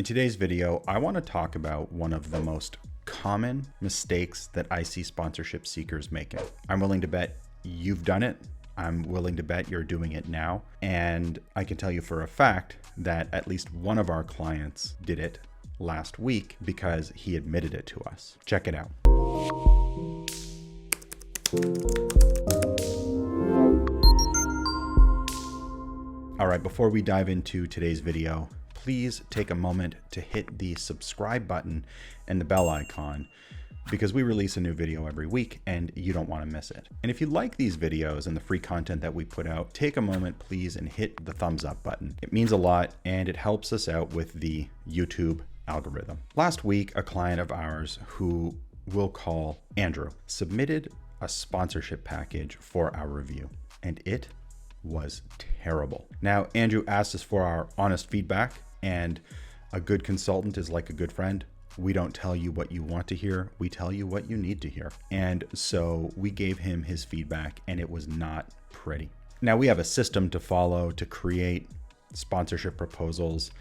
In today's video, I want to talk about one of the most common mistakes that I see sponsorship seekers making. I'm willing to bet you've done it. I'm willing to bet you're doing it now. And I can tell you for a fact that at least one of our clients did it last week because he admitted it to us. Check it out. All right, before we dive into today's video, please take a moment to hit the subscribe button and the bell icon because we release a new video every week and you don't want to miss it. And if you like these videos and the free content that we put out, take a moment, please, and hit the thumbs up button. It means a lot and it helps us out with the YouTube algorithm. Last week, a client of ours who we'll call Andrew submitted a sponsorship package for our review, and it was terrible. Now, Andrew asked us for our honest feedback, and a good consultant is like a good friend. We don't tell you what you want to hear, we tell you what you need to hear. And so we gave him his feedback, and it was not pretty. Now, we have a system to follow to create sponsorship proposals,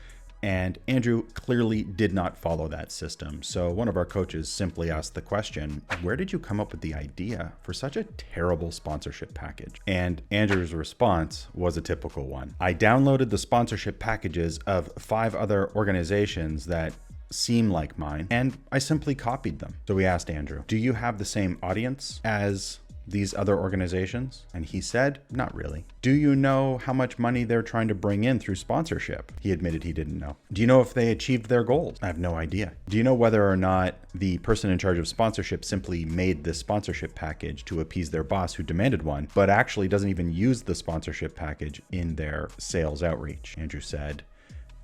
and Andrew clearly did not follow that system. So one of our coaches simply asked the question, where did you come up with the idea for such a terrible sponsorship package? And Andrew's response was a typical one. I downloaded the sponsorship packages of 5 other organizations that seem like mine, and I simply copied them. So we asked Andrew, do you have the same audience as these other organizations? And he said, not really. Do you know how much money they're trying to bring in through sponsorship? He admitted he didn't know. Do you know if they achieved their goals? I have no idea. Do you know whether or not the person in charge of sponsorship simply made this sponsorship package to appease their boss who demanded one, but actually doesn't even use the sponsorship package in their sales outreach? Andrew said,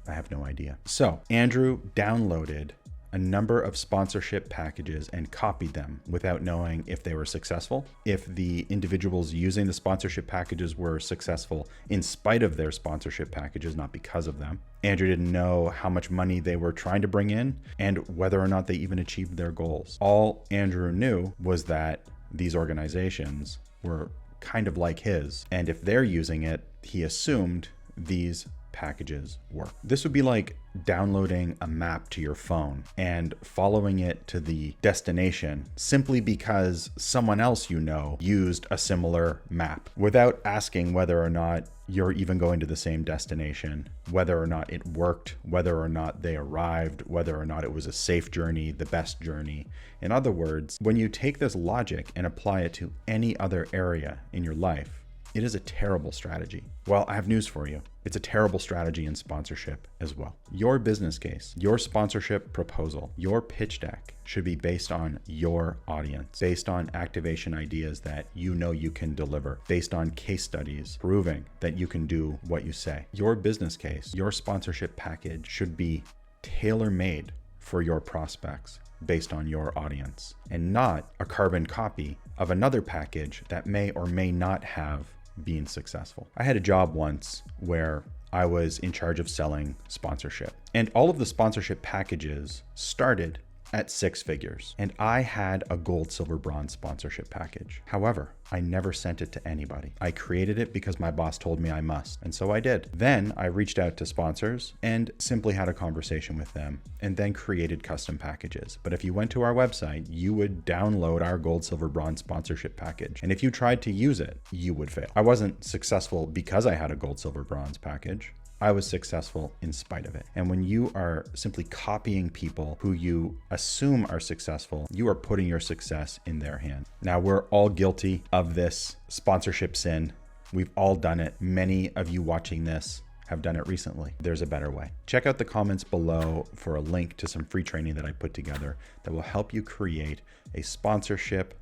I have no idea. So Andrew downloaded a number of sponsorship packages and copied them without knowing if they were successful, if the individuals using the sponsorship packages were successful in spite of their sponsorship packages, not because of them. Andrew didn't know how much money they were trying to bring in and whether or not they even achieved their goals. All Andrew knew was that these organizations were kind of like his, and if they're using it, he assumed these packages work. This would be like downloading a map to your phone and following it to the destination simply because someone else you know used a similar map without asking whether or not you're even going to the same destination, whether or not it worked, whether or not they arrived, whether or not it was a safe journey, the best journey. In other words, when you take this logic and apply it to any other area in your life, it is a terrible strategy. Well, I have news for you. It's a terrible strategy in sponsorship as well. Your business case, your sponsorship proposal, your pitch deck should be based on your audience, based on activation ideas that you know you can deliver, based on case studies proving that you can do what you say. Your business case, your sponsorship package should be tailor-made for your prospects based on your audience, and not a carbon copy of another package that may or may not have been successful. I had a job once where I was in charge of selling sponsorship, and all of the sponsorship packages started at 6 figures, and I had a gold, silver, bronze sponsorship package. However, I never sent it to anybody. I created it because my boss told me I must, and so I did. Then I reached out to sponsors and simply had a conversation with them, and then created custom packages. But if you went to our website, you would download our gold, silver, bronze sponsorship package, and if you tried to use it, you would fail. I wasn't successful because I had a gold, silver, bronze package. I was successful in spite of it. And when you are simply copying people who you assume are successful, you are putting your success in their hands. Now, we're all guilty of this sponsorship sin. We've all done it. Many of you watching this have done it recently. There's a better way. Check out the comments below for a link to some free training that I put together that will help you create a sponsorship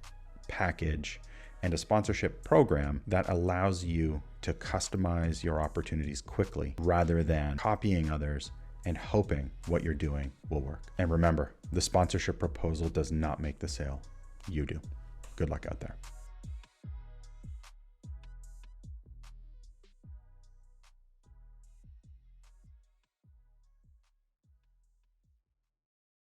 package and a sponsorship program that allows you to customize your opportunities quickly rather than copying others and hoping what you're doing will work. And remember, the sponsorship proposal does not make the sale. You do. Good luck out there.